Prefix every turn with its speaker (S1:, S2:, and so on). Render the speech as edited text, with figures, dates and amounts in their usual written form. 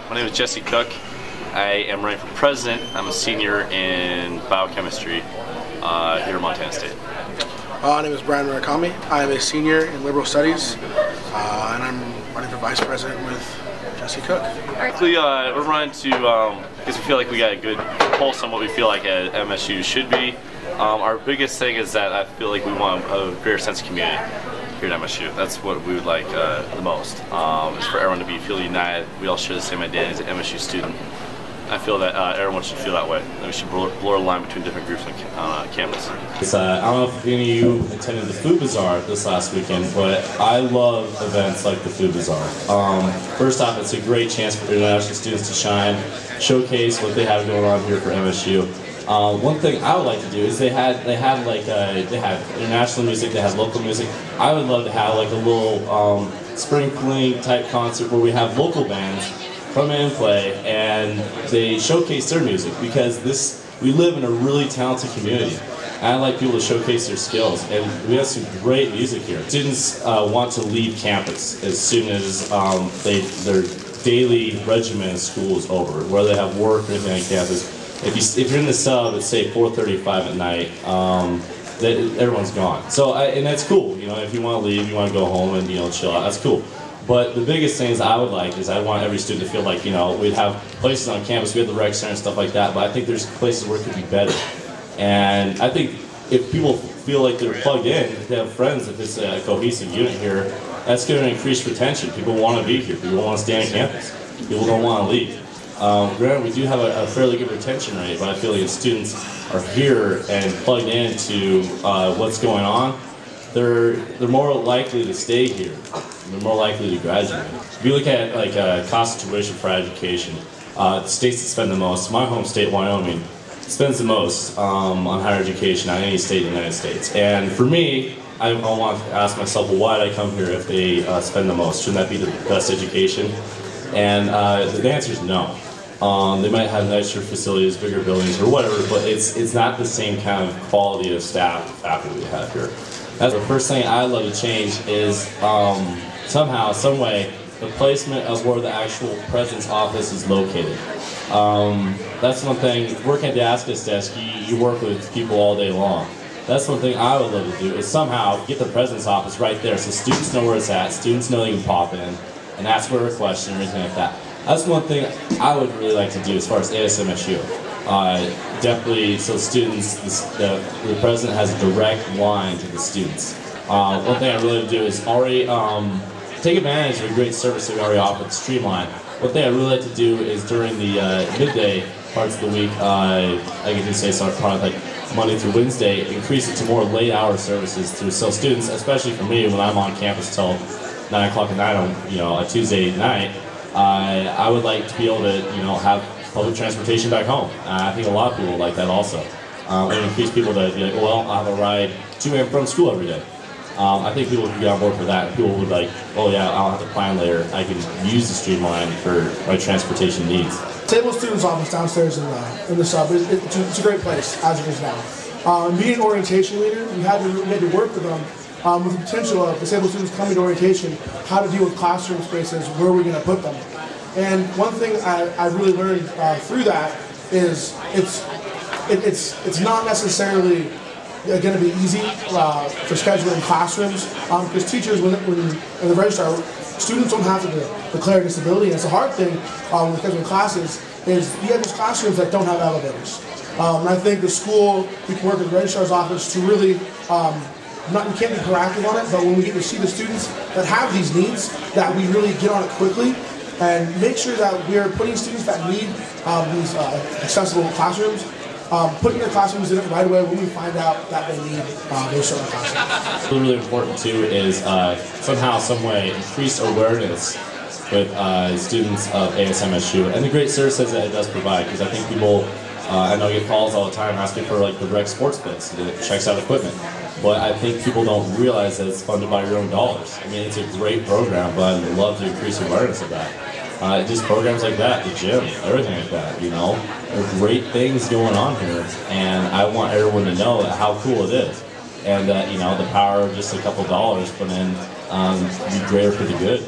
S1: My name is Jesse Cook. I am running for president. I'm a senior in biochemistry here at Montana State.
S2: My name is Murakami. I am a senior in liberal studies, and I'm running for vice president with Jesse Cook.
S1: We're running to, because we feel like we got a good pulse on what we feel like at MSU should be. Our biggest thing is that I feel like we want a greater sense of community here at MSU. That's what we would like the most, is for everyone to feel united. We all share the same identity as an MSU student. I feel that everyone should feel that way. That we should blur the line between different groups on campus.
S3: I don't know if any of you attended the Food Bazaar this last weekend, but I love events like the Food Bazaar. First off, it's a great chance for international students to shine, showcase what they have going on here for MSU. One thing I would like to do is they have international music, they have local music. I would love to have like a little spring fling type concert where we have local bands come in and play and they showcase their music, because we live in a really talented community. And I like people to showcase their skills, and we have some great music here. Students want to leave campus as soon as their daily regimen of school is over, whether they have work or anything on campus. If you're in the sub at say 4:35 at night, everyone's gone. So and that's cool. You know, if you want to leave, you want to go home and chill out. That's cool. But the biggest things I would like is I want every student to feel like we'd have places on campus. We have the rec center and stuff like that. But I think there's places where it could be better. And I think if people feel like they're plugged in, if they have friends, if it's a cohesive unit here, that's going to increase retention. People want to be here. People want to stay on campus. People don't want to leave. Granted, we do have a fairly good retention rate, but I feel like if students are here and plugged into what's going on, they're more likely to stay here. They're more likely to graduate. If you look at like cost of tuition for education, the states that spend the most, my home state, Wyoming, spends the most on higher education out of any state in the United States. And for me, I want to ask myself, well, why did I come here if they spend the most? Shouldn't that be the best education? And the answer is no. They might have nicer facilities, bigger buildings, or whatever, but it's not the same kind of quality of staff and faculty we have here. That's the first thing I'd love to change is somehow, some way, the placement of where the actual president's office is located. That's one thing. Working at the Damascus desk, you work with people all day long. That's one thing I would love to do, is somehow get the president's office right there so students know where it's at, students know they can pop in and ask for a question or anything like that. That's one thing I would really like to do as far as ASMSU. Definitely, so students, the president has a direct line to the students. One thing I really want to do is already take advantage of a great service that we already offer at Streamline. One thing I really like to do is during the midday parts of the week, I can say probably like Monday through Wednesday, increase it to more late hour services so students, especially for me when I'm on campus till 9 o'clock at night on a Tuesday night, I would like to be able to have public transportation back home. I think a lot of people would like that also. And increase people to be like, well, I'll have a ride to and from school every day. I think people would get on board for that. People would like, oh yeah, I'll have to plan later. I can use the Streamline for my transportation needs.
S2: Table students' office downstairs in the sub, it's a great place as it is now. Being an orientation leader, we had to work with them with the potential of disabled students coming to orientation, how to deal with classroom spaces, where we're going to put them. And one thing I really learned through that is it's not necessarily going to be easy for scheduling classrooms, because teachers, when in the registrar, students don't have to declare disability. And it's a hard thing with scheduling classes is you have these classrooms that don't have elevators. And I think the school, we can work with the registrar's office to really, you can't be proactive on it, but when we get to see the students that have these needs, that we really get on it quickly and make sure that we're putting students that need these accessible classrooms, putting their classrooms in it right away when we find out that they need those certain classrooms.
S3: What's really important too is somehow, some way, increase awareness with students of ASMSU and the great services that it does provide, because I think people, I know, get calls all the time asking for like the direct sports bits that checks out equipment. But I think people don't realize that it's funded by your own dollars. I mean, it's a great program, but I'd love to increase awareness of that. Just programs like that, the gym, everything like that, there are great things going on here, and I want everyone to know how cool it is. And that, the power of just a couple dollars put in be greater for the good.